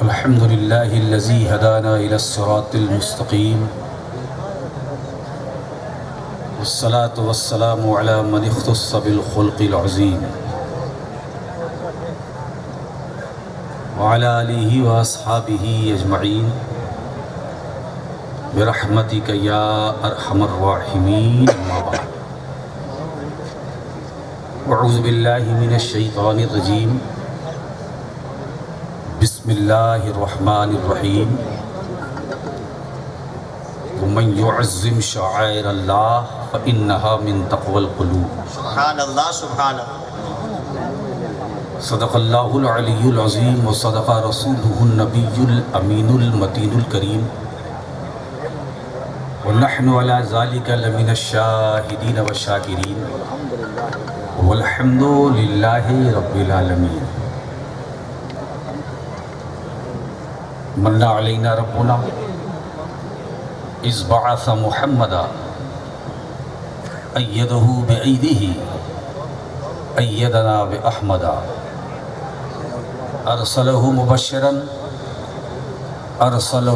الحمد لله الذي هدانا إلى الصراط المستقيم والصلاة والسلام على من اختص بالخلق العظيم وعلى آله وأصحابه أجمعين برحمتك يا أرحم الراحمين أما بعد أعوذ بالله من الشيطان الرجيم بسم الله الرحمن الرحيم ومن يعظم شعائر الله فإنها من تقوى القلوب سبحان اللہ سبحان اللہ صدق اللہ العلی العظیم وصدق رسوله النبی الامین المتین الکریم ونحن على ذلك لمن الشاہدین والشاکرین والحمد للہ رب العالمین من علینا ربنا اذ بعث محمدا ایدہ بأیدہ ایدنا بأحمدا ارسلہ مبشرا ارسلہ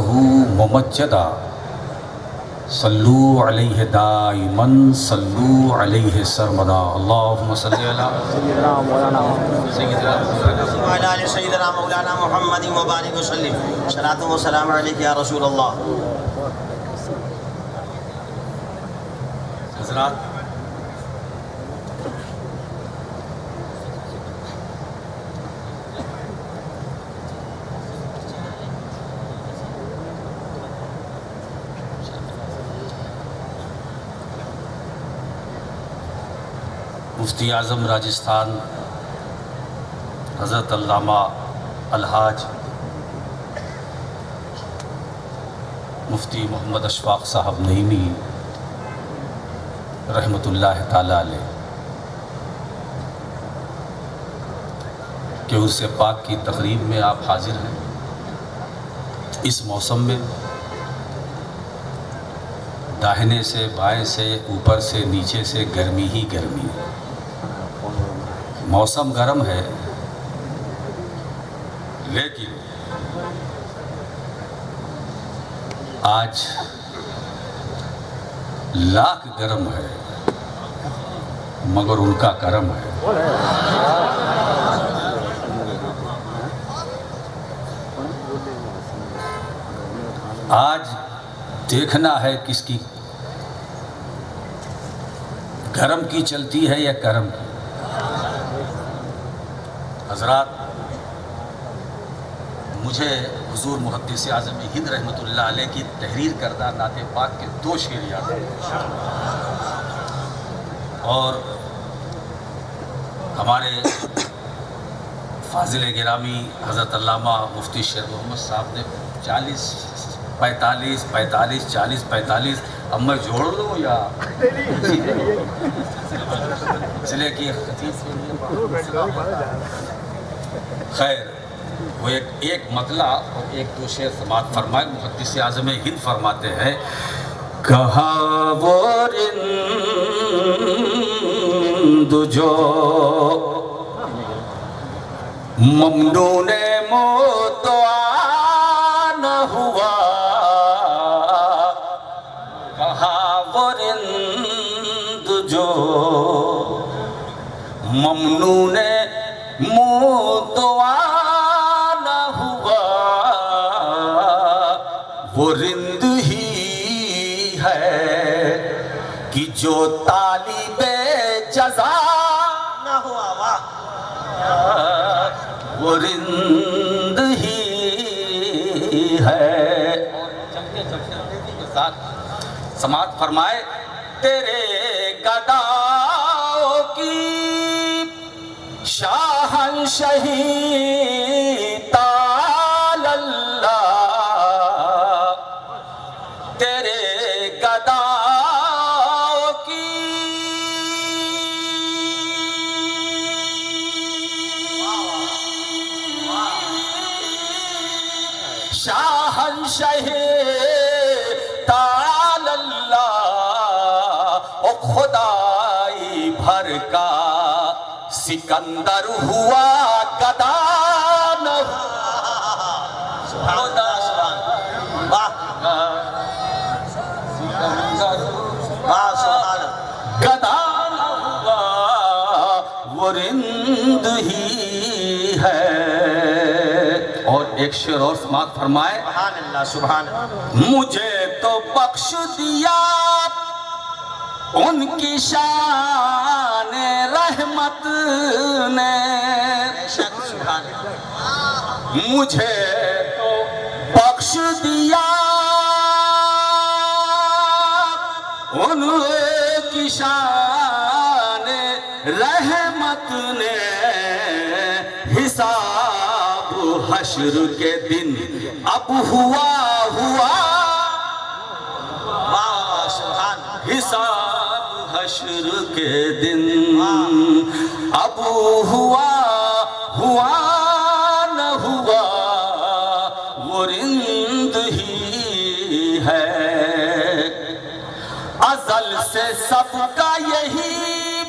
ممجدا صلو علیہ دائما صلو علیہ سرمدا اللہم صلی اللہ وعلى آل سیدنا مولانا محمد مبارک وسلم صلاۃ و سلام علیک یا رسول اللہ حضرات مفتی اعظم راجستھان حضرت علامہ الحاج مفتی محمد اشفاق صاحب نعیمی رحمۃ اللہ تعالیٰ علیہ کہ عرس پاک کی تقریب میں آپ حاضر ہیں اس موسم میں داہنے سے بائیں سے اوپر سے نیچے سے گرمی ہی گرمی ہے موسم گرم ہے لیکن آج لاکھ گرم ہے مگر ان کا کرم ہے آج دیکھنا ہے کس کی گرم کی چلتی ہے یا کرم کی حضرات مجھے حضور محدث اعظم ہند رحمۃ اللہ علیہ کی تحریر کردہ نعت پاک کے 2 شعر یاد ہیں اور ہمارے فاضل گرامی حضرت علامہ مفتی شیر محمد صاحب نے 40 45 45 40 45 اب میں جوڑ لوں یا اس لیے کہ خیر وہ ایک مطلع اور 1-2 شعر سماعت فرمائے محدث اعظم ہند فرماتے ہیں کہا وہ رند جو ممنون مدعا نہ ہوا کہا وہ رند جو ممنون مدعا نہ ہوا وہ رند ہی ہے کہ جو طالب جزا نہ ہوا واہ وہ رند ہی ہے اور چمکے کے ساتھ سماعت فرمائے تیرے گداؤں کی شاہنشہی تعالی اللہ تیرے گداؤں کی شاہنشہی تعالی اللہ او خدائی بھر کا سکندر ہوا گدا نہ رند ہی ہے. اور ایک شعر اور سماعت فرمائے. سبحان اللہ سبحان اللہ. مجھے تو بخش دیا ان کی شان رحمت نے. بے شک سبحان اللہ. مجھے تو بخش دیا ان کی شان رحمت نے. حساب حشر کے دن اب ہوا واہ سبحان اللہ. حساب حشر کے دن اب ہوا نہ ہوا وہ رند ہی ہے. ازل سے سب کا یہی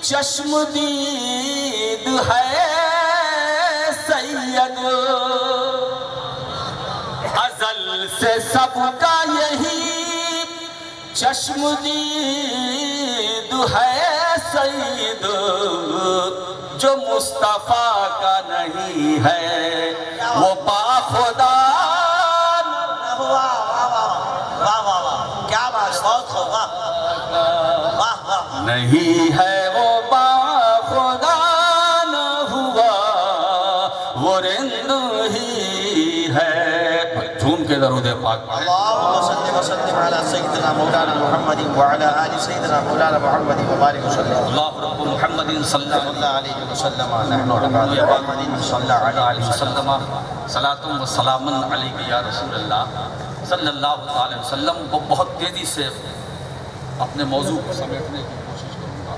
چشم دید ہے سید. ازل سے سب کا یہی چشم دید ہے سید. جو مصطفیٰ کا نہیں ہے وہ باخدا واہ واہ واہ واہ واہ. کیا بات ہے. بہت خوب. واہ واہ واہ. نہیں ہے وہ باخدا نہ ہوا وہ رند ہی ہے. جھوم کے درود پاک پڑھیں. اللهم صل وسلم على سيدنا مولانا محمد وعلى آل سيدنا مولانا محمد وبارك وسلم. اللہ رب محمد صلی صلى الله عليه وسلم. نحن عباد محمد صلى الله عليه علیہ وسلم. وسلم. صلاۃ و سلام علیک یا رسول اللہ صلی اللہ علیہ وسلم. وہ بہت تیزی سے اپنے موضوع کو سمیٹنے کی کوشش کروں گا.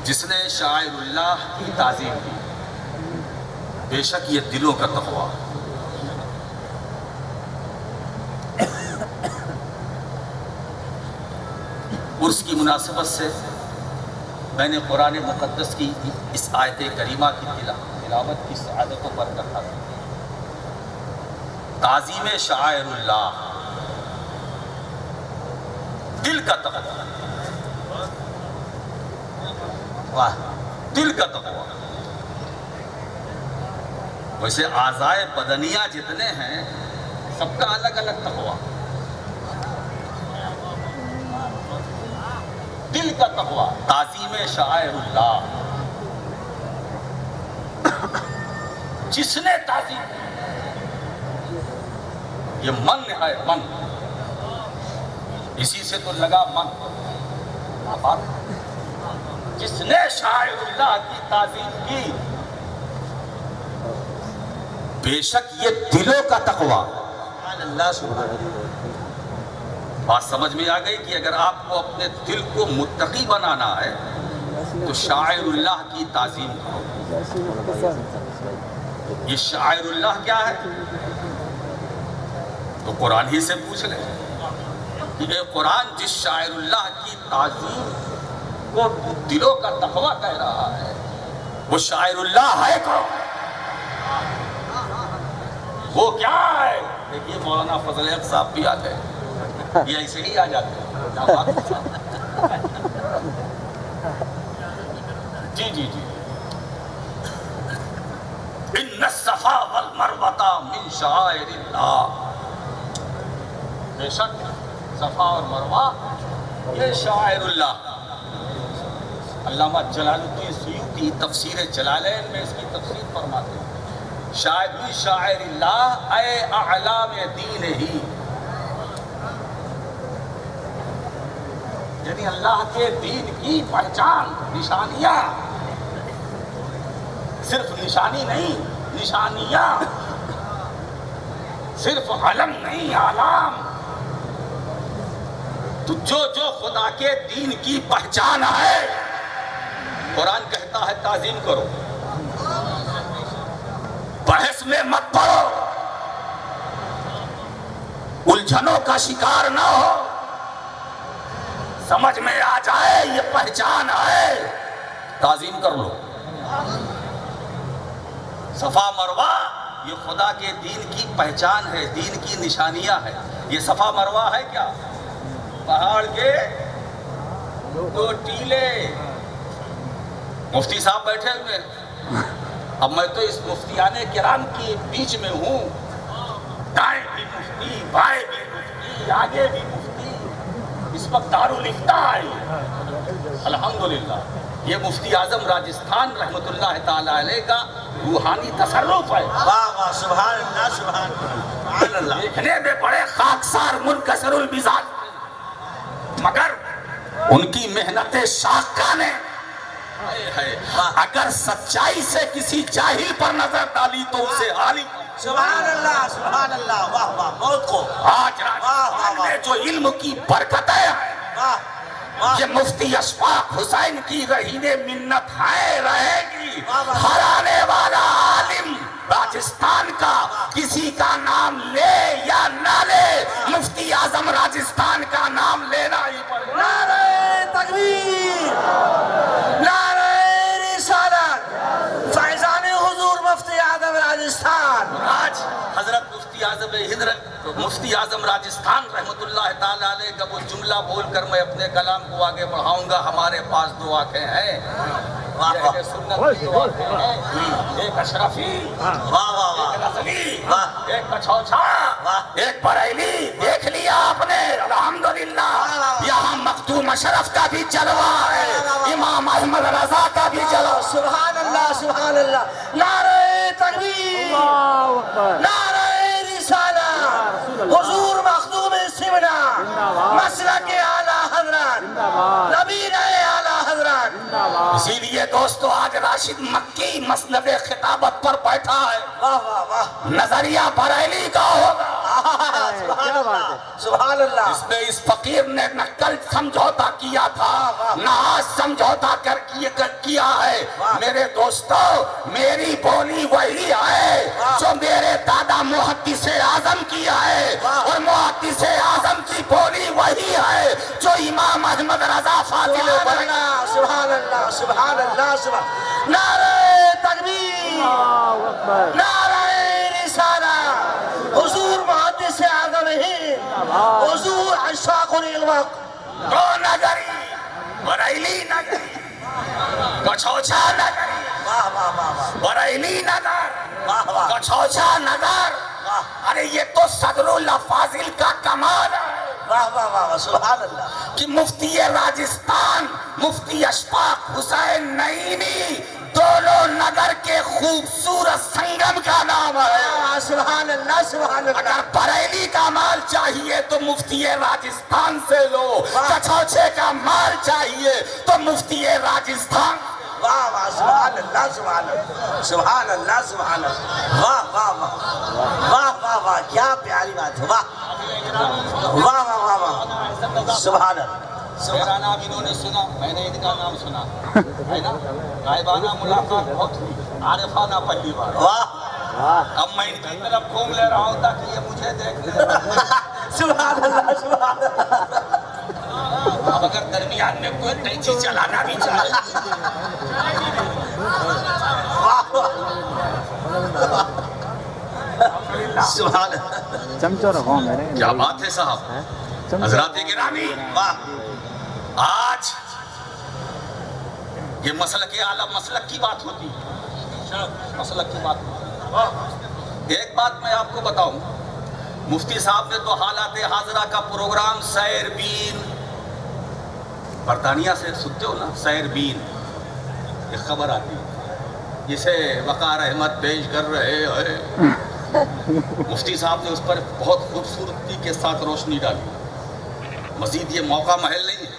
جس نے شاعر اللہ کی تعظیم کی بے شک یہ دلوں کا تقویٰ. عرس کی مناسبت سے میں نے قرآن مقدس کی اس آیت کریمہ کی تلاوت کی سعادتوں پر رکھا تھا. تعظیم شعائر اللہ دل کا تقویٰ. واہ. دل کا تقویٰ. ویسے اعضائے بدنیہ جتنے ہیں سب کا الگ الگ تقویٰ. دل کا تقویٰ تعظیم شعائر اللہ. جس نے تعظیم کی یہ من ہے. من اسی سے تو لگا من. جس نے شاعر اللہ کی تعظیم کی بے شک یہ دلوں کا تقویٰ. سبحان اللہ سبحان اللہ. بات سمجھ میں آ گئی کہ اگر آپ کو اپنے دل کو متقی بنانا ہے تو شاعر اللہ کی تعظیم کرو. یہ شاعر اللہ کیا ہے تو قرآن ہی سے پوچھ لیں. یہ قرآن جس شاعر اللہ کی تعظیم کو دلوں کا تقویٰ کہہ رہا ہے وہ شاعر اللہ ہے کون؟ وہ کیا ہے؟ دیکھیے مولانا فضل حق صاحب بھی آ گئے. یہ ایسے ہی آ جاتے ہیں. جی جی جی. ان الصفا والمروہ من شعائر اللہ. بے شک صفا اور مروہ یہ شعائر اللہ. علامہ جلال الدین سیوطی تفسیر جلالین میں اس کی تفسیر فرماتے ہیں. شاعر اللہ اے اعلام دین ہی. یعنی اللہ کے دین کی پہچان نشانیاں. صرف نشانی نہیں نشانیاں. صرف علم نہیں علام. تو جو خدا کے دین کی پہچان ہے قرآن کہتا ہے تعظیم کرو. بحث میں مت پڑو. الجھنوں کا شکار نہ ہو. سمجھ میں آ جائے یہ پہچان ہے تعظیم کر لو. صفا مروہ یہ خدا کے دین کی پہچان ہے. دین کی نشانیاں ہے. یہ صفا مروہ ہے کیا؟ پہاڑ کے دو ٹیلے مفتی صاحب بیٹھے ہوئے ہیں. اب میں تو اس مفتیان کرام کے بیچ میں ہوں. دائیں بھی مفتی، بائیں بھی مفتی، آگے بھی مفتی. اس وقت دارالفتاء ہے. الحمدللہ یہ مفتی اعظم راجستھان رحمۃ اللہ تعالی علیہ کا روحانی تصرف ہے. واہ واہ سبحان اللہ سبحان اللہ. دیکھنے میں بڑے خاکسار منکسر المزاج مگر ان کی محنت شاقہ نے اگر سچائی سے کسی جاہل پر نظر ڈالی تو اسے عالم. سبحان اللہ سبحان اللہ. واہ واہ بہت کو. آج راجستھان میں جو علم کی برکتیں ہیں واہ واہ. یہ مفتی اشفاق حسین کی رہین منت ہے، رہے گی. ہر آنے والا عالم راجستھان کا کسی کا نام لے یا نہ لے مفتی اعظم راجستھان کا نام لینا ہی پڑے. نعرہ تکبیر، نعرہ رسالت، فیضان حضور مفتی اعظم راجستھان. آج حضرت مفتی اعظم راجستھان رحمۃ اللہ تعالی علیہ کا وہ جملہ بول کر میں اپنے کلام کو آگے بڑھاؤں گا. ہمارے پاس دو آنکھیں ہیں، یہ اہل سنت کی دو آنکھیں ہیں. ایک اشرفی، واہ واہ واہ ایک نظری، واہ. ایک کچھوچھا، ایک بریلی. دیکھ لیا آپ نے الحمدللہ. یہاں مختوم اشرف کا بھی جلوہ ہے، امام احمد رضا کا بھی جلوہ. سبحان اللہ سبحان اللہ. نعرہ تکبیر، نعرہ رسالت، حضور مخدوم سمنا، مسلک اعلیٰ حضرت، نبی اعلیٰ حضرت. اسی لیے دوستو آج راشد مکی مسند خطابت پر بیٹھا ہے. واہ واہ واہ. نظریہ بریلی کا ہوگا. سبحان اللہ سبحان اللہ. اس میں اس فقیر نے نہ کل سمجھوتا کیا تھا نہ آج سمجھوتا کیا ہے. میرے دوستو میری بولی وہی ہے جو میرے دادا محدث اعظم کیا ہے، اور محدث اعظم کی بولی وہی ہے جو امام احمد رضا فاضل سبحان اللہ سبحان اللہ سبحان. نعرہ تکبیر، نعرہ رسالت، حضور محدث اعظم ہند، حضور اشفاق الوقت. دو نگری، بریلی نگری، کچھوچا نگری، واہ واہ واہ واہ بریلی نگر، واہ واہ کچھوچا نگر. ارے یہ تو صدر الفاضل کا کمال ہے واہ واہ واہ. سبحان اللہ. کہ مفتی راجستھان مفتی اشفاق حسین نعیمی دونوں نگر کے خوبصورت سنگم کا نام ہے. سبحان اللہ سبحان اللہ. اگر بریلی کا مال چاہیے تو مفتی راجستھان سے لو، کچھوچے کا مال چاہیے تو مفتی راجستھان. واہ واہ سبحان اللہ سبحان اللہ سبحان اللہ سبحان اللہ. واہ واہ واہ واہ واہ واہ. کیا پیاری بات ہے. واہ واہ واہ واہ واہ. سبحان اللہ. میرا نام انہوں نے سنا، میں نے ان کا نام سنا ہے نا. غائبانہ ملاقات بہت ہوئی، عارفانہ پہلی بار. واہ اب میں ان کی طرف گھوم لے رہا ہوں تاکہ یہ مجھے دیکھ لے. سبحان اللہ سبحان اللہ. اب اگر درمیان میں کوئی قینچی چلانا بھی چاہے سبحان اللہ. چمچو رکھو میرے. کیا بات ہے صاحب. حضرات گرامی، واہ آج یہ مسلک اعلیٰ مسلک کی بات ہوتی ہے، مسلک کی بات ہوتی ہے. ایک بات میں آپ کو بتاؤں، مفتی صاحب نے تو حالات حاضرہ کا پروگرام سیر بین، برطانیہ سے سنتے ہو نا، سیر بین ایک خبر آتی ہے جسے وقار احمد پیش کر رہے ہیں. مفتی صاحب نے اس پر بہت خوبصورتی کے ساتھ روشنی ڈالی. مزید یہ موقع محل نہیں ہے،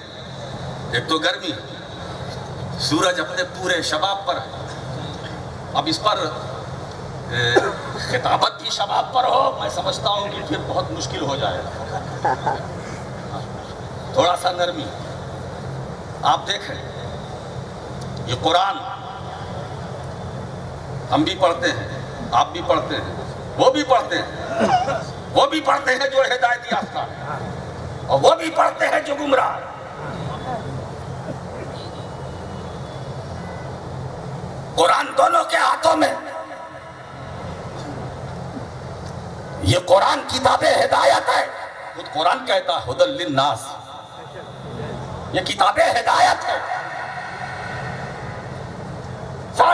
ایک تو گرمی، سورج اپنے پورے شباب پر ہے. اب اس پر خطابت بھی شباب پر ہو، میں سمجھتا ہوں کہ پھر بہت مشکل ہو جائے گا. تھوڑا سا نرمی. آپ دیکھیں یہ قرآن ہم بھی پڑھتے ہیں، آپ بھی پڑھتے ہیں، وہ بھی پڑھتے ہیں، وہ بھی پڑھتے ہیں جو ہدایت یافتہ ہے، اور وہ بھی پڑھتے ہیں جو گمراہ ہے. قرآن دونوں کے ہاتھوں میں. یہ قرآن کتاب ہدایت ہے، خود قرآن کہتا ہے ہدی للناس. یہ کتاب ہدایت ہے.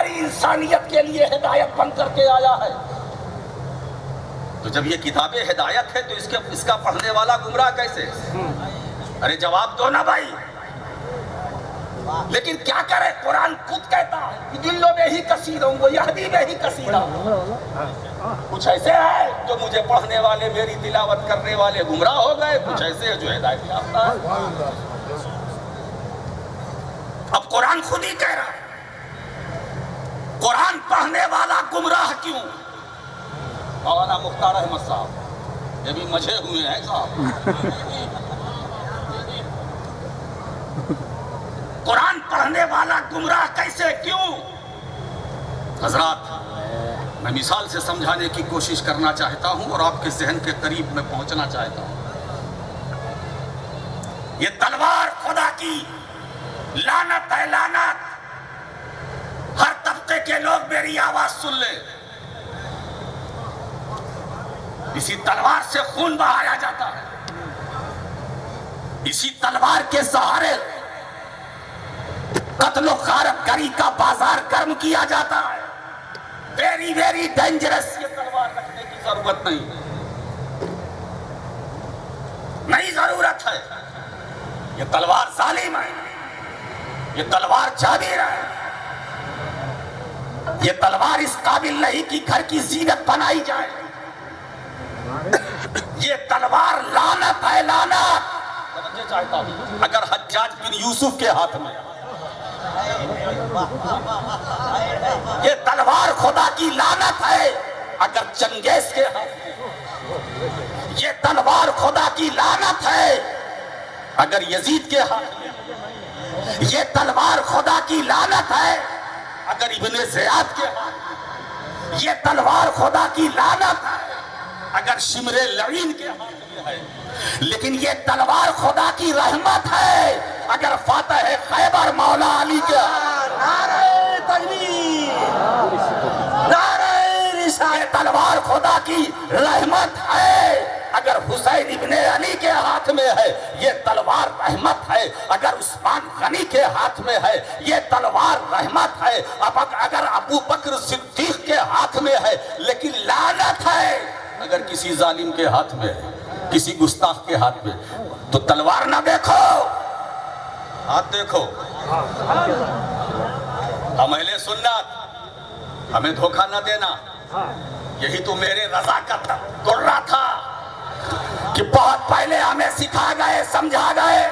ساری انسانیت کے لیے ہدایت بن کر کے آیا ہے۔ تو جب یہ کتاب ہدایت ہے تو اس کا پڑھنے والا گمراہ کیسے؟ ارے جواب دو نا بھائی۔ لیکن کیا کرے، قرآن خود کہتا ہے کہ دلوں میں ہی کثیر ہوں وہ یہدی میں ہی کثیر ہوں۔ کچھ ایسے ہیں جو مجھے پڑھنے والے، میری تلاوت کرنے والے گمراہ ہو گئے، کچھ ایسے ہیں جو ہدایت یافتہ ہے۔ اب قرآن خود ہی کہہ رہا ہے قرآن پڑھنے والا گمراہ کیوں؟ مولانا مختار احمد صاحب یہ بھی مجھے ہوئے ہیں صاحب۔ قرآن پڑھنے والا گمراہ کیسے، کیوں؟ حضرات میں مثال سے سمجھانے کی کوشش کرنا چاہتا ہوں اور آپ کے ذہن کے قریب میں پہنچنا چاہتا ہوں۔ یہ تلوار خدا کی لعنت ہے، لعنت۔ ہر طبقے کے لوگ میری آواز سن لیں۔ اسی تلوار سے خون بہایا جاتا ہے، اسی تلوار کے سہارے قتل و غارت گری کا بازار گرم کیا جاتا ہے۔ Very very dangerous. یہ تلوار رکھنے کی ضرورت نہیں ضرورت ہے۔ یہ تلوار ظالم ہے، یہ تلوار جابر ہے، یہ تلوار اس قابل نہیں کہ گھر کی زینت بنائی جائے۔ یہ تلوار لعنت ہے، لعنت۔ توجہ چاہتا ہوں، اگر حجاج بن یوسف کے ہاتھ میں، یہ تلوار خدا کی لعنت ہے۔ اگر چنگیز کے ہاتھ میں، یہ تلوار خدا کی لعنت ہے۔ اگر یزید کے ہاتھ میں، یہ تلوار خدا کی لعنت ہے۔ اگر ابن زیاد کے ہاتھ میں، یہ تلوار خدا کی لعنت ہے۔ اگر شمر لعین کے ہاتھ میں ہے، لیکن یہ تلوار خدا کی رحمت ہے۔ اگر فاتح خیبر مولا علی کے نعرہ تکبیر، نعرہ رسالت، یہ تلوار خدا کی رحمت ہے۔ اگر حسین ابن علی کے ہاتھ میں ہے، یہ تلوار رحمت ہے۔ اگر عثمان غنی کے ہاتھ میں ہے، یہ تلوار رحمت ہے۔ اب اگر ابو بکر صدیق کے ہاتھ میں ہے، لیکن لعنت ہے۔ اگر کسی ظالم کے ہاتھ میں ہے، کسی گستاخ کے ہاتھ میں، تو تلوار نہ دیکھو، ہاتھ دیکھو۔ ہم اہل سنت، ہمیں دھوکہ نہ دینا۔ یہی تو میرے رضا کا ترا تھا کہ بہت پہلے ہمیں سکھا گئے، سمجھا گئے۔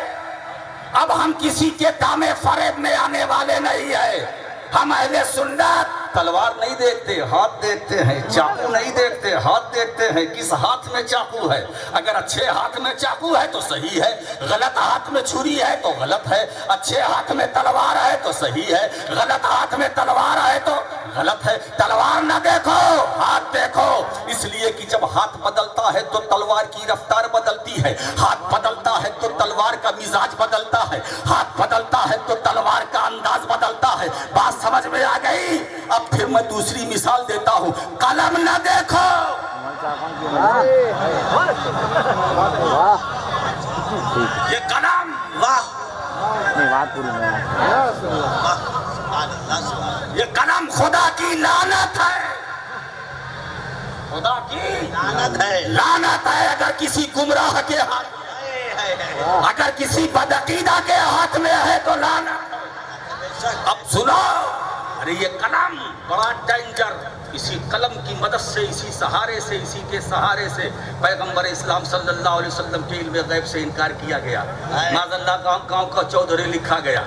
اب ہم کسی کے دامے فریب میں آنے والے نہیں ہیں۔ ہم اہل سنت تلوار نہیں دیکھتے، ہاتھ دیکھتے ہیں۔ چاقو نہیں دیکھتے، ہاتھ دیکھتے ہیں۔ کس ہاتھ میں چاقو ہے؟ اگر اچھے ہاتھ میں چاقو ہے تو صحیح ہے، غلط ہاتھ میں چھری ہے تو غلط ہے۔ اچھے ہاتھ میں تلوار ہے تو صحیح ہے، غلط ہاتھ میں تلوار ہے تو غلط ہے۔ تلوار نہ دیکھو، ہاتھ دیکھو۔ اس لیے کہ جب ہاتھ بدلتا ہے تو تلوار کی رفتار بدلتی ہے، ہاتھ بدلتا ہے تو تلوار کا مزاج بدلتا ہے، ہاتھ بدلتا ہے تو تلوار کا انداز بدلتا ہے۔ بات سمجھ میں آ گئی؟ اب پھر میں دوسری مثال دیتا ہوں۔ قلم نہ دیکھو، یہ قلم، واہ، یہ قلم خدا کی لعنت ہے، خدا کی لعنت ہے، لعنت ہے۔ اگر کسی گمراہ کے ہاتھ میں، اگر کسی بدعقیدہ کے ہاتھ میں ہے تو لعنت۔ اب سنو، ارے یہ قلم بڑا ڈینجر۔ اسی قلم کی مدد سے، اسی سہارے سے، اسی کے سہارے سے پیغمبر اسلام صلی اللہ علیہ وسلم کے علم غیب سے انکار کیا گیا۔ معاذ اللہ گاؤں کا چودھری لکھا گیا،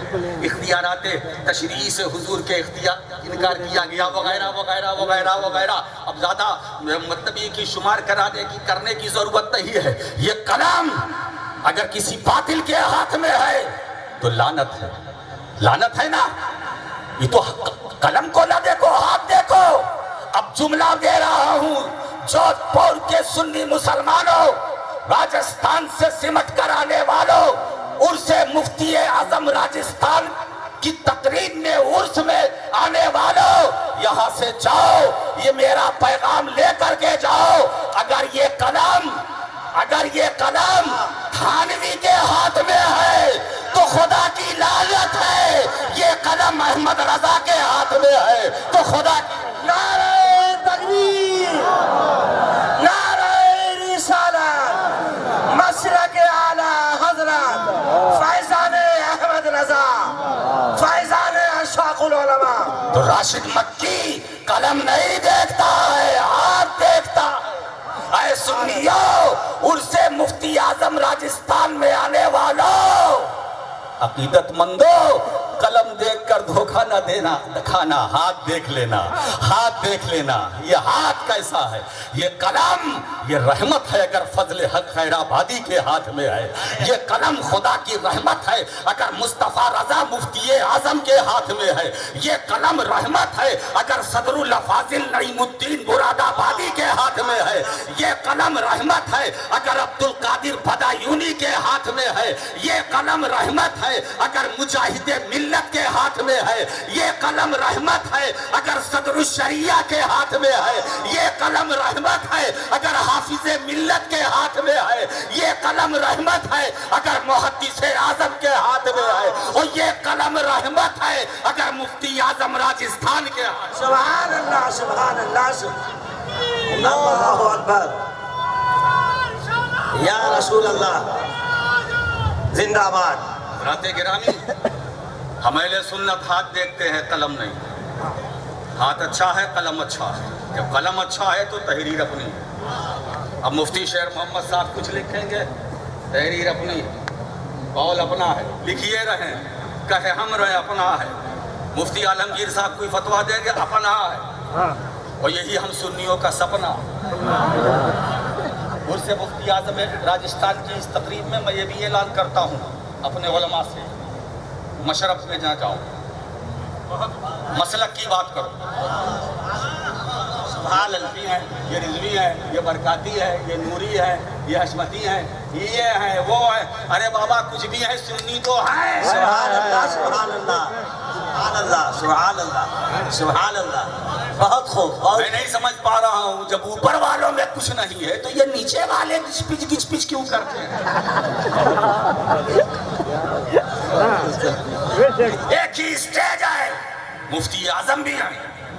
اختیارات تشریعی سے حضور کے اختیار انکار کیا گیا، وغیرہ وغیرہ وغیرہ وغیرہ۔ اب زیادہ مطلب یہ کہ شمار کرنے کی ضرورت نہیں ہے۔ یہ قلم اگر کسی باطل کے ہاتھ میں ہے تو لعنت ہے، لعنت ہے نا۔ یہ تو قلم کو نہ دیکھو، ہاتھ دیکھو۔ اب جملہ دے رہا ہوں، جودھ پور کے سنی مسلمانوں، راجستھان سے سمٹ کر آنے والوں، عرس مفتی اعظم راجستھان کی تقریب میں، عرس میں آنے والوں، یہاں سے جاؤ، یہ میرا پیغام لے کر کے جاؤ۔ اگر یہ قلم تھانوی کے ہاتھ میں ہے تو خدا کی لعنت ہے، یہ قلم احمد رضا کے ہاتھ میں ہے تو خدا کی نعرہ تکبیر، نعرہ رسالت، مسلک اعلی حضرت فیضان احمد رضا، فیضان اشفاق العلماء۔ تو راشد مکی قلم نہیں دیکھتا ہے، ہاتھ دیکھتا ہے۔ اے سنیو، عرص مفتی اعظم راجستھان میں آنے والوں، عقیدت مندو، قلم دیکھ کر دھوکہ نہ دینا کھانا، ہاتھ دیکھ لینا، ہاتھ دیکھ لینا۔ یہ ہاتھ کیسا ہے؟ یہ قلم، یہ رحمت ہے اگر فضل حق خیر آبادی کے ہاتھ میں ہے۔ یہ قلم خدا کی رحمت ہے اگر مصطفیٰ رضا مفتی اعظم کے ہاتھ میں ہے۔ یہ قلم رحمت ہے اگر صدر الافاضل نعیم الدین مراد آبادی کے ہاتھ میں ہے۔ یہ قلم رحمت ہے اگر عبد القادر بادایونی کے ہاتھ میں ہے۔ یہ قلم رحمت ہے اگر مجاہد ملت کے ہاتھ میں ہے۔ یہ قلم رحمت ہے اگر صدر الشریعہ کے ہاتھ میں ہے۔ یہ قلم رحمت ہے اگر حافظ ملت کے ہاتھ میں ہے۔ یہ قلم رحمت ہے اگر محدث اعظم کے ہاتھ میں ہے، اور یہ قلم رحمت ہے اگر مفتی اعظم راجستھان کے ہاتھ۔ سبحان اللہ، سبحان اللہ، اللہ اکبر، یا رسول اللہ، زندہ آباد۔ حضرات گرامی، ہم اہل سنت ہاتھ دیکھتے ہیں، قلم نہیں۔ ہاتھ اچھا ہے، قلم اچھا ہے۔ جب قلم اچھا ہے تو تحریر اپنی ہے۔ اب مفتی شیر محمد صاحب کچھ لکھیں گے، تحریر اپنی ہے، قول اپنا ہے، لکھیے رہیں، کہے ہم رہے، اپنا ہے۔ مفتی عالمگیر صاحب کوئی فتویٰ دیں گے، اپنا ہے۔ اور یہی ہم سنیوں کا سپنا۔ عرص مفتی اعظم راجستھان کی اس تقریب میں یہ بھی اعلان کرتا ہوں اپنے علماء سے، مشرف میں نہ جاؤ، مسلک کی بات کرو۔ سبحان اللہ، ہیں یہ رضوی ہے، یہ برکاتی ہے، یہ نوری ہے، یہ حشمتی ہے، یہ ہے، وہ ہے۔ ارے بابا کچھ بھی ہے، سنی تو ہے۔ سبحان اللہ، سبحان اللہ، سبحان اللہ، سبحان اللہ، سبحان اللہ۔ بہت خوب، بہت میں نہیں سمجھ پا رہا ہوں، جب اوپر والوں میں کچھ نہیں ہے تو یہ نیچے والے گچ پچ کیوں کرتے ہیں؟ ایک ہی اسٹیج ہے، مفتی اعظم بھی ہے،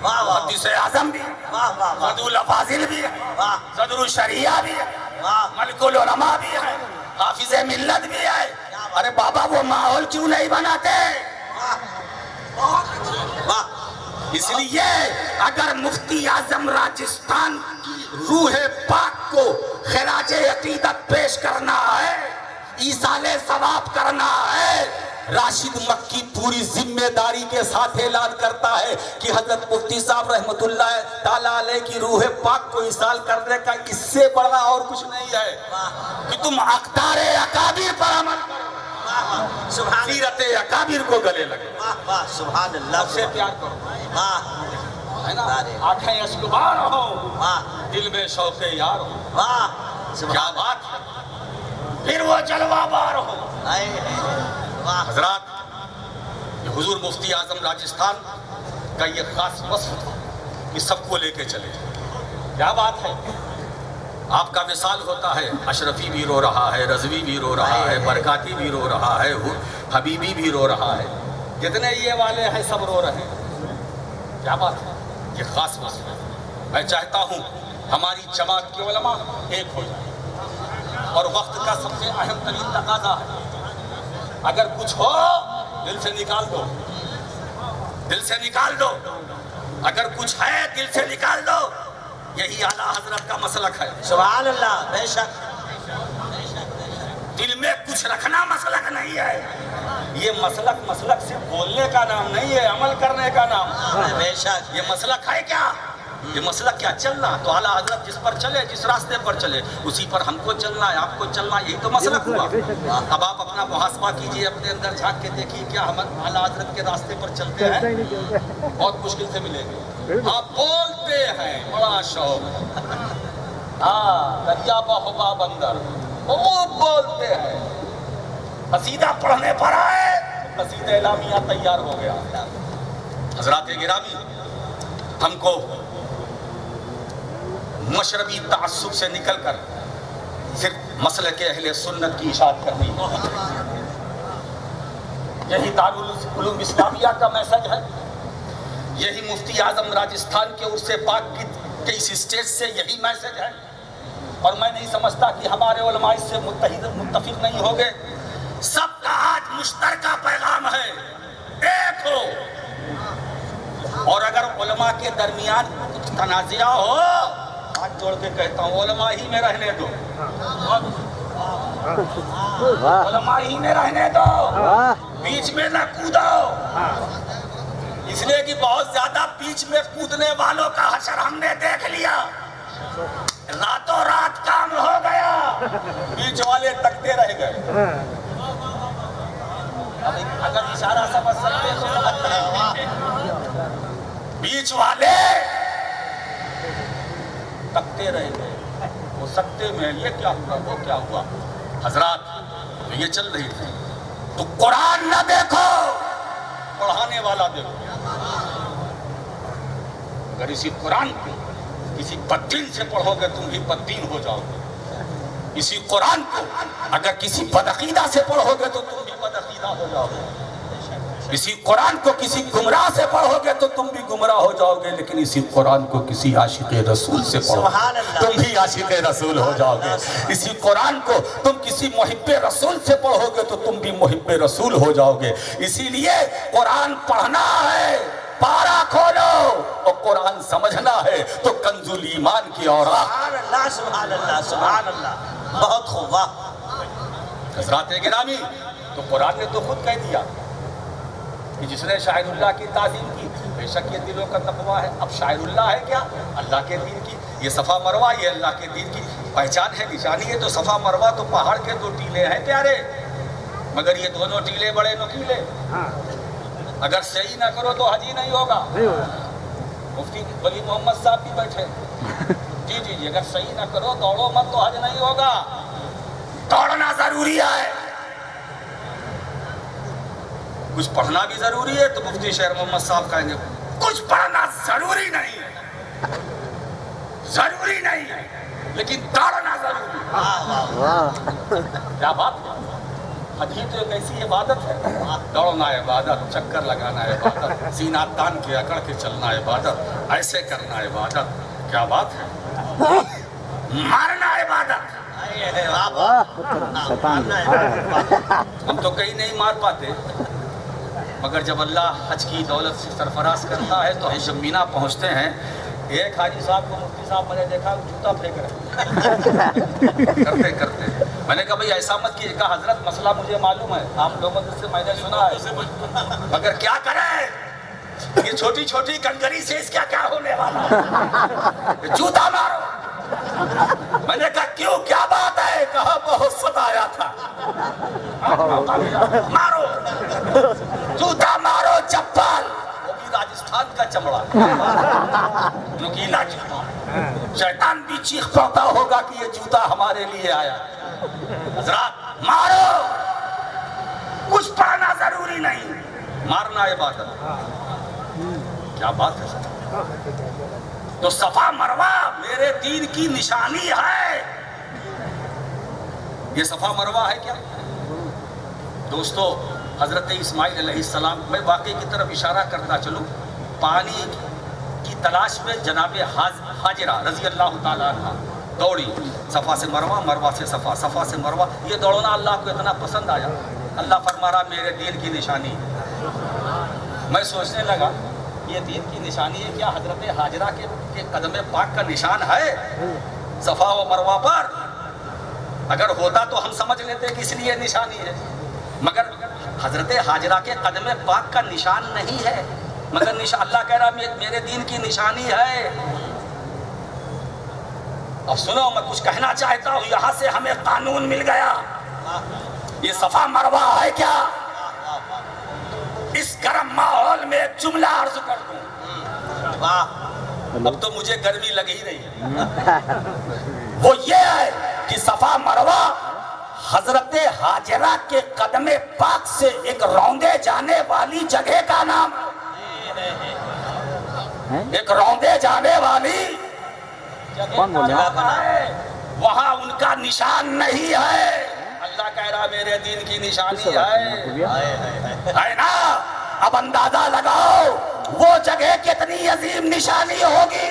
واہ واہ، محدث اعظم بھی ہے، واہ واہ واہ، صدر الافاضل بھی ہے، واہ صدر الشریعہ بھی ہے، واہ، ملک العلماء بھی ہے، حافظ ملت بھی ہے۔ ارے بابا وہ ماحول کیوں نہیں بناتے؟ واہ، اس لیے اگر مفتی اعظم راجستھان کی روح پاک کو خراج عقیدت پیش کرنا ہے، ایصال ثواب کرنا ہے، راشد مکی پوری ذمہ داری کے ساتھ اعلان کرتا ہے کہ حضرت مفتی صاحب رحمت اللہ تعالیٰ علیہ کی روح پاک کو ایصال کرنے کا اس سے بڑا اور کچھ نہیں ہے کہ تم اقدار اکابر پر عمل کرو، سبحان سیرت اکابر کو گلے لگے، واہ واہ، سبحان اللہ، سب سے پیار کرو، واہ ہے نا؟ آنکھیں اشکبار ہو، واہ دل میں شوق یار ہو، واہ، کیا سبحان بات ہے، پھر وہ جلوہ بار ہو۔ واہ، حضرات، یہ حضور مفتی اعظم راجستھان کا یہ خاص وصف تھا کہ سب کو لے کے چلے۔ کیا بات ہے، آپ کا مثال ہوتا ہے، اشرفی بھی رو رہا ہے، رضوی بھی رو رہا ہے، برکاتی بھی رو رہا ہے، حبیبی بھی رو رہا ہے، جتنے یہ والے ہیں سب رو رہے ہیں۔ کیا بات ہے، یہ خاص وصف ہے۔ میں چاہتا ہوں ہماری جماعت کے علماء ایک ہو جائیں، اور وقت کا سب سے اہم ترین تقاضا ہے، اگر کچھ ہو دل سے نکال دو، دل سے نکال دو، اگر کچھ ہے دل سے نکال دو۔ یہی اعلیٰ حضرت کا مسلک ہے۔ سبحان اللہ، بے شک، دل میں کچھ رکھنا مسلک نہیں ہے، یہ مسلک صرف بولنے کا نام نہیں ہے، عمل کرنے کا نام۔ بے شک، یہ مسلک ہے کیا؟ یہ مسلک کیا؟ چلنا تو اعلیٰ حضرت جس پر چلے، جس راستے پر چلے اسی پر ہم کو چلنا ہے، آپ کو چلنا، یہی تو مسلک ہوا۔ اب آپ اپنا محاسبہ کیجئے، اپنے اندر جھانک کے دیکھیے کیا ہم اعلیٰ حضرت کے راستے پر چلتے ہیں؟ بہت مشکل سے ملیں گے۔ آپ بولتے ہیں، بڑا شوق، ہاں دریا بہوا بندر، وہ بولتے ہیں، قصیدہ پڑھنے پر آئے قصیدہ اعلامیہ تیار ہو گیا۔ حضرات گرامی، ہم کو مشربی تعصب سے نکل کر صرف مسلک اہل سنت کی اشاعت کرنی ہے۔ یہی دارالعلوم اسلامیہ کا میسج ہے، یہی مفتی اعظم راجستھان کے عرس پاک کے اس اسٹیج سے یہی میسج ہے، اور میں نہیں سمجھتا کہ ہمارے علماء اس سے متفق نہیں ہو گئے۔ سب کا آج مشترکہ پیغام ہے، ایک ہو، اور اگر علماء کے درمیان کچھ تنازعہ ہو، ہاتھ جوڑ کے کہتا ہوں علماء ہی میں رہنے دو، علماء ہی میں رہنے دو، بیچ میں نہ کودو، اس لیے کہ بہت زیادہ بیچ میں کودنے والوں کا حشر ہم نے دیکھ لیا، راتوں رات کام ہو گیا، بیچ والے تکتے رہ گئے۔ اگر اشارہ سمجھ سکتے تو سمجھتے ہیں، بیچ والے تکتے رہ گئے، وہ سکتے میں یہ کیا ہوا وہ کیا ہوا۔ حضرات تو یہ چل رہی تھی، تو قرآن نہ دیکھو، پڑھانے والا دیکھو۔ اگر اسی قرآن کو کسی بددین سے پڑھو گے تم بھی بددین ہو جاؤ گے، اسی قرآن کو اگر کسی بدعقیدہ سے پڑھو گے تو تم بھی بدعقیدہ ہو جاؤ گے، اسی قرآن کو کسی گمراہ سے پڑھو گے تو تم بھی گمراہ ہو جاؤ گے، لیکن اسی قرآن کو کسی عاشق رسول سے پڑھو تم بھی عاشق رسول ہو جاؤ گے، اسی قرآن کو تم کسی محب رسول سے پڑھو گے تو تم بھی محب رسول ہو جاؤ گے۔ اسی لیے قرآن پڑھنا ہے، پارا کھولو، اور قرآن سمجھنا ہے تو کنز الایمان کی اوراق۔ سبحان اللہ سبحان اللہ سبحان اللہ، بہت خوب، واہ۔ حضرات گرامی، تو قرآن نے تو خود کہہ دیا کہ جس نے شاعر اللہ کی تعظیم کی بے شک یہ دلوں کا تقویٰ ہے۔ اب شاعر اللہ ہے کیا؟ اللہ کے دین کی، یہ صفا مروہ یہ اللہ کے دین کی پہچان ہے، نشانی ہے۔ تو صفا مروہ تو پہاڑ کے دو ٹیلے ہیں پیارے، مگر یہ دونوں ٹیلے بڑے نکیلے، اگر صحیح نہ کرو تو حج ہی نہیں ہوگا۔ مفتی ولی محمد صاحب بھی بیٹھے، جی جی جی، اگر صحیح نہ کرو دوڑو مت تو حج نہیں ہوگا، دوڑنا ضروری ہے، کچھ پڑھنا بھی ضروری ہے۔ تو مفتی شیر محمد صاحب کہیں گے کچھ پڑھنا ضروری نہیں ہے، ضروری نہیں ہے، لیکن دوڑنا ضروری ہے۔ کیا بات ہے، حج تو ایک ایسی عبادت ہے، دوڑنا عبادت، چکر لگانا عبادت، سینہ تان کے اکڑ کے چلنا عبادت، ایسے کرنا عبادت، کیا بات ہے، مارنا عبادت۔ ہم تو کہیں نہیں مار پاتے، مگر جب اللہ حج کی دولت سے سرفراز کرتا ہے تو ہم جب مینا پہنچتے ہیں، ایک حاجی صاحب کو مفتی صاحب میں نے دیکھا جوتا پھینک رہے کرتے کرتے، میں نے کہا بھئی ایسا مت کیجیے، کہا حضرت مسئلہ مجھے معلوم ہے، آپ لوگوں سے میں نے سنا ہے، مگر کیا کریں، یہ چھوٹی چھوٹی کنگری سے اس کیا ہونے والا ہے، جوتا مارو۔ میں نے کہا کیوں، کیا بات ہے، کہا بہت ستایا تھا، مارو جوتا مارو، چپل، وہ بھی راجستھان کا چمڑا، نکیلا جوتا، شیطان بھی چیخ پڑتا ہوگا کہ یہ جوتا ہمارے لیے آیا۔ حضرات مارو، کچھ پڑھنا ضروری نہیں، مارنا عبادت، کیا بات ہے۔ تو صفا مروہ میرے دین کی نشانی ہے۔ یہ صفا مروہ ہے کیا دوستو؟ حضرت اسماعیل علیہ السلام، میں واقعے کی طرف اشارہ کرتا چلوں، پانی کی تلاش میں جناب حاجرہ رضی اللہ تعالیٰ عنہ دوڑی صفا سے مروہ، مروہ سے صفا، صفا سے مروہ۔ یہ دوڑنا اللہ کو اتنا پسند آیا، اللہ فرما رہا میرے دین کی نشانی ہے۔ میں سوچنے لگا یہ دین کی نشانی ہے کیا؟ حضرت حاجرہ کے قدم پاک کا نشان ہے صفا و مروہ پر؟ اگر ہوتا تو ہم سمجھ لیتے کہ اس لیے نشانی ہے، مگر حضرت حاجرہ کے قدم پاک کا نشان نہیں ہے، مگر اللہ کہہ رہا میرے دین کی نشانی ہے۔ اب سنو، میں کچھ کہنا چاہتا ہوں، یہاں سے ہمیں قانون مل گیا، یہ صفا مروہ ہے کیا؟ اس گرم ماحول میں ایک جملہ عرض کر دوں، اب تو مجھے گرمی لگ ہی رہی ہے، وہ یہ ہے کہ صفا مروہ حضرت حاجرہ کے قدم پاک سے ایک روندے جانے والی جگہ کا نام ہے، ایک روندے جانے والی جگہ کا نام ہے، وہاں ان کا نشان نہیں ہے۔ اللہ کہہ رہا چہرہ میرے دین کی نشانی ہے نا؟ اب اندازہ لگاؤ وہ جگہ کتنی عظیم نشانی ہوگی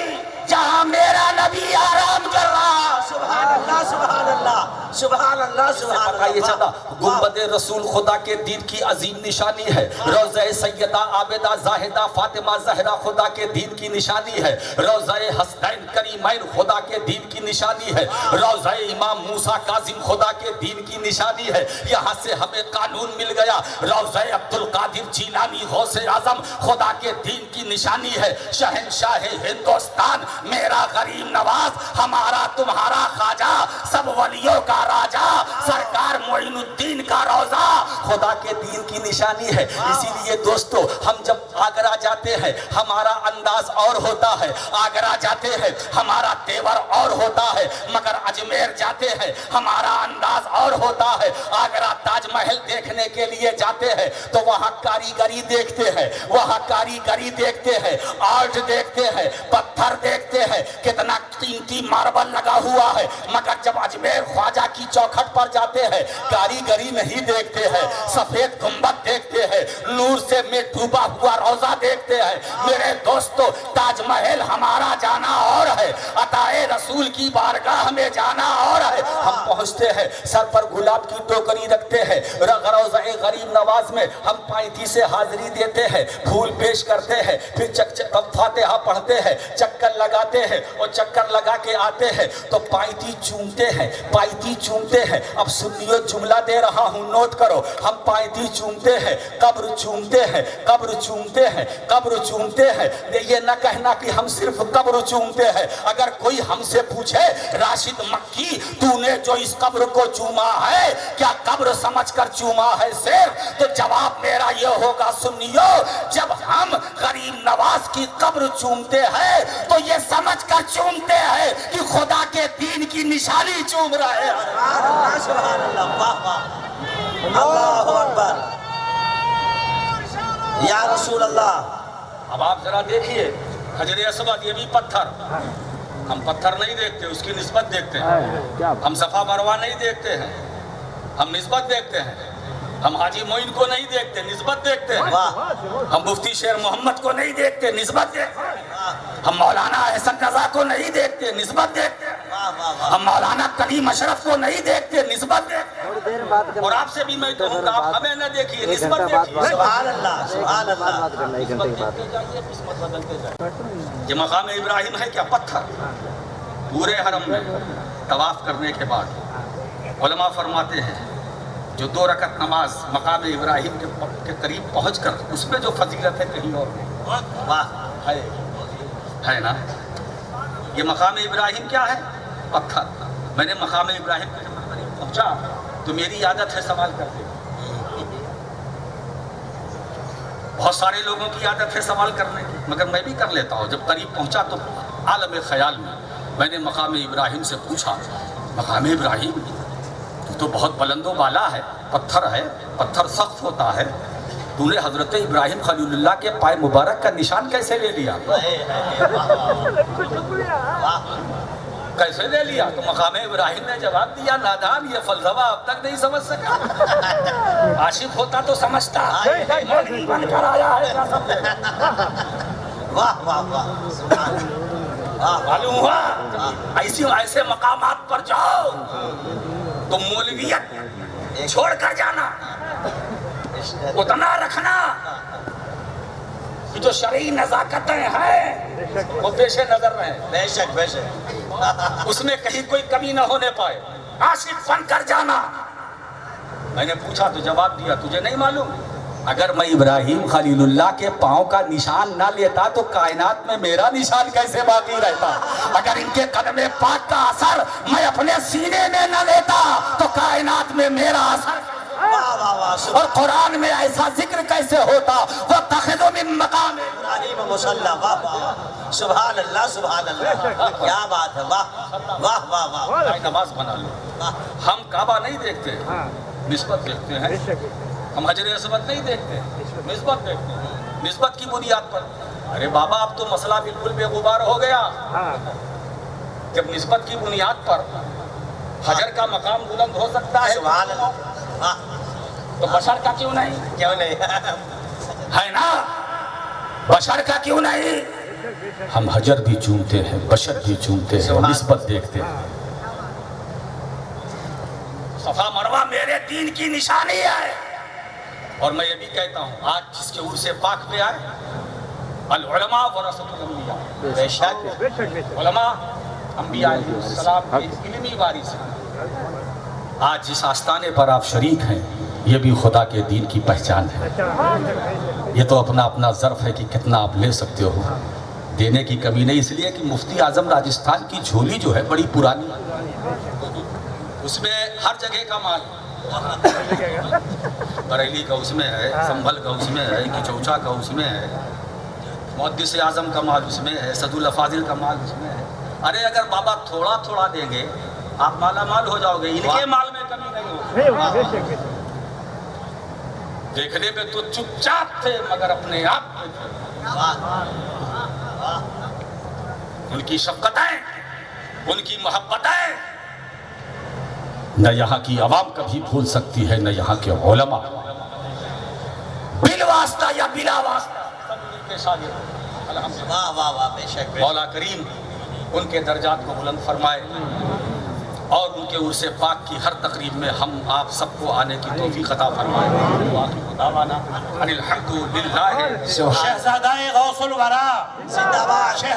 جہاں میرا نبی آرام کر رہا. سبحان اللہ سبحان اللہ سبحان اللہ سبحان اللہ. یہ چلا گنبد رسول خدا کے دین کی عظیم نشانی ہے. روضہ سیدہ عابدہ زاہدہ فاطمہ زہرا خدا کے دین کی نشانی ہے. روضہ حسنین کریمین خدا کے دین کی نشانی ہے. روضہ امام موسیٰ کاظم خدا کے دین کی نشانی ہے. یہاں سے ہمیں قانون مل گیا. روضہ عبدالقادر جیلانی غوث اعظم خدا کے دین کی نشانی ہے. شہنشاہ ہندوستان میرا غریب نواز ہمارا تمہارا خواجہ سب ولیوں کا راجہ سرکار معین الدین کا روضہ خدا کے دین کی نشانی ہے. اسی لیے دوستو ہم جب آگرہ جاتے ہیں ہمارا انداز اور ہوتا ہے. آگرہ جاتے ہیں ہمارا تیور اور ہوتا ہے. مگر اجمیر جاتے ہیں ہمارا انداز اور ہوتا ہے. آگرہ تاج محل دیکھنے کے لیے جاتے ہیں تو وہاں کاریگری دیکھتے ہیں. وہاں کاریگری دیکھتے ہیں. آرٹ دیکھتے ہیں. پتھر دیکھتے ہیں. کتنا قیمتی ماربل لگا ہوا ہے. مگر جب اجمیر خواجہ کی چوکھٹ پر جاتے ہیں کاریگری نہیں دیکھتے ہیں. سفید گنبد دیکھتے ہیں. نور سے میں ڈوبا ہوا روضہ دیکھتے ہیں. میرے دوستو تاج محل ہمارا جانا اور ہے. عطائے رسول کی بارگاہ میں جانا اور ہے. ہم پہنچتے ہیں سر پر گلاب کی ٹوکری رکھتے ہیں. روضہ غریب نواز میں ہم پائیتی سے حاضری دیتے ہیں. پھول پیش کرتے ہیں. پھر فاتحہ پڑھتے ہیں. چکر لگاتے ہیں اور چکر لگا کے آتے ہیں تو پائیتی چومتے ہیں. پائیتی چومتے ہیں. اب سنیو جملہ دے رہا ہوں نوٹ کرو. ہم پائیتی چومتے ہیں. قبر چومتے ہیں. قبر چومتے ہیں. قبر چومتے ہیں. یہ نہ کہنا کہ ہم صرف قبر چومتے ہیں. اگر کوئی ہم سے پوچھے راشد مکی تو نے جو اس قبر کو چوما ہے کیا قبر سمجھ کر چوما ہے صرف؟ تو جواب میرا یہ ہوگا سنیو جب ہم غریب نواز کی قبر چومتے ہیں تو یہ سمجھ کر چومتے ہیں کہ خدا کے دین کی نشانی چوم رہے ہیں. سبحان اللہ واہ واہ اللہ اکبر یا رسول اللہ. اب آپ ذرا دیکھیے حجر اسود یہ بھی پتھر. ہم پتھر نہیں دیکھتے اس کی نسبت دیکھتے ہیں. ہم صفا مروہ نہیں دیکھتے ہیں ہم نسبت دیکھتے ہیں. ہم حاجی معین کو نہیں دیکھتے نسبت دیکھتے ہیں. ہم مفتی شیر محمد کو نہیں دیکھتے نسبت دیکھتے ہیں. ہم مولانا احسن رضا کو نہیں دیکھتے نسبت دیکھتے ہیں. ہم مولانا کلیم اشرف کو نہیں دیکھتے نسبت دیکھتے ہیں. اور آپ سے بھی میں کہوں گا آپ ہمیں نہ دیکھیے نسبت دیکھیے. سبحان اللہ سبحان اللہ. یہ مقام ابراہیم ہے کیا پتھر. پورے حرم میں طواف کرنے کے بعد علماء فرماتے ہیں جو 2 رکعت نماز مقام ابراہیم کے قریب پہنچ کر اس میں جو فضیلت ہے کہیں اور واہ ہے نا. یہ مقام ابراہیم کیا ہے پتھر. میں نے مقام ابراہیم کے قریب پہنچا تو میری عادت ہے سوال کرنے. بہت سارے لوگوں کی عادت ہے سوال کرنے کی مگر میں بھی کر لیتا ہوں. جب قریب پہنچا تو عالم خیال میں نے مقام ابراہیم سے پوچھا مقام ابراہیم تو بہت بلند و بالا ہے پتھر ہے پتھر سخت ہوتا ہے تو نے حضرت ابراہیم خلیل اللہ کے پائے مبارک کا نشان کیسے لے لیا کیسے لے لیا؟ تو مقام ابراہیم نے جواب دیا نادان یہ فلسفہ اب تک نہیں سمجھ سکا. عاشق ہوتا تو سمجھتا مولوی بن کر آیا ہے کیا سمجھے. واہ واہ واہ معلوم ہوا ایسے مقامات پر جاؤ تو مولویت چھوڑ کر جانا اتنا رکھنا کہ جو شرعی نزاکتیں ہیں وہ پیش نظر رہیں. بے شک بے شک اس میں کہیں کوئی کمی نہ ہونے پائے. عاشق بن کر جانا. میں نے پوچھا تو جواب دیا تجھے نہیں معلوم اگر میں ابراہیم خلیل اللہ کے پاؤں کا نشان نہ لیتا تو کائنات میں میرا نشان کیسے باقی رہتا. اگر ان کے قدم پاک کا اثر میں اپنے سینے میں نہ لیتا تو کائنات میں میرا اثر اور قرآن میں ایسا ذکر کیسے ہوتا. وہ تخذ من مقام ابراہیم مصلی. واہ واہ سبحان اللہ سبحان اللہ کیا بات ہے. واہ واہ واہ واہ نماز بنا لو. ہم کعبہ نہیں دیکھتے نسبت دیکھتے ہیں. ہم حجر اسود نہیں دیکھتے نسبت دیکھتے ہیں. نسبت کی بنیاد پر. ارے بابا اب تو مسئلہ بالکل بے غبار ہو گیا. جب نسبت کی بنیاد پر حجر کا مقام بلند ہو سکتا ہے سبحان اللہ تو بشر کا کیوں نہیں؟ کیوں نہیں؟ ہے نا، بشر کا کیوں نہیں؟ ہم حجر بھی چومتے ہیں، بشر بھی چومتے ہیں، نسبت دیکھتے ہیں۔ صفا مروہ میرے دین کی نشانی ہے، اور میں یہ بھی کہتا ہوں آج جس کے عرص پاک پہ آئے، العلماء ورثۃ الانبیاء، بے شک علماء انبیاء علیہ السلام کے علمی وارث ہیں۔ آج جس آستانے پر آپ شریک ہیں یہ بھی خدا کے دین کی پہچان ہے۔ یہ تو اپنا اپنا ظرف ہے کہ کتنا آپ لے سکتے ہو، دینے کی کمی نہیں، اس لیے کہ مفتی اعظم راجستھان کی جھولی جو ہے بڑی پرانی، اس میں ہر جگہ کا مال، بریلی کا اس میں ہے، سنبھل کا اس میں ہے، کچوچا کا اس میں ہے، محدث اعظم کا مال اس میں ہے، سعد الافاضل کا مال اس میں ہے۔ ارے اگر بابا تھوڑا تھوڑا دیں گے آپ مالا مال ہو جاؤ گے، ان کے مال میں کمی نہیں ہوگی۔ دیکھنے میں تو چپ چاپ تھے مگر اپنے آپ میں تھے۔ ان کی شفقتیں، ان کی محبتیں نہ یہاں کی عوام کبھی بھول سکتی ہے، نہ یہاں کے علماء، بالواسطہ یا بلا واسطہ سب ان کے شاگرد۔ الحمدللہ، واہ واہ واہ، بے شک مولا کریم ان کے درجات کو بلند فرمائے، اور ان کے عرص پاک کی ہر تقریب میں ہم آپ سب کو آنے کی توفیق عطا فرمائے۔ وآخر دعوانا ان الحمد للہ۔ شہزادہ غوث الورا زندہ باد، شیخ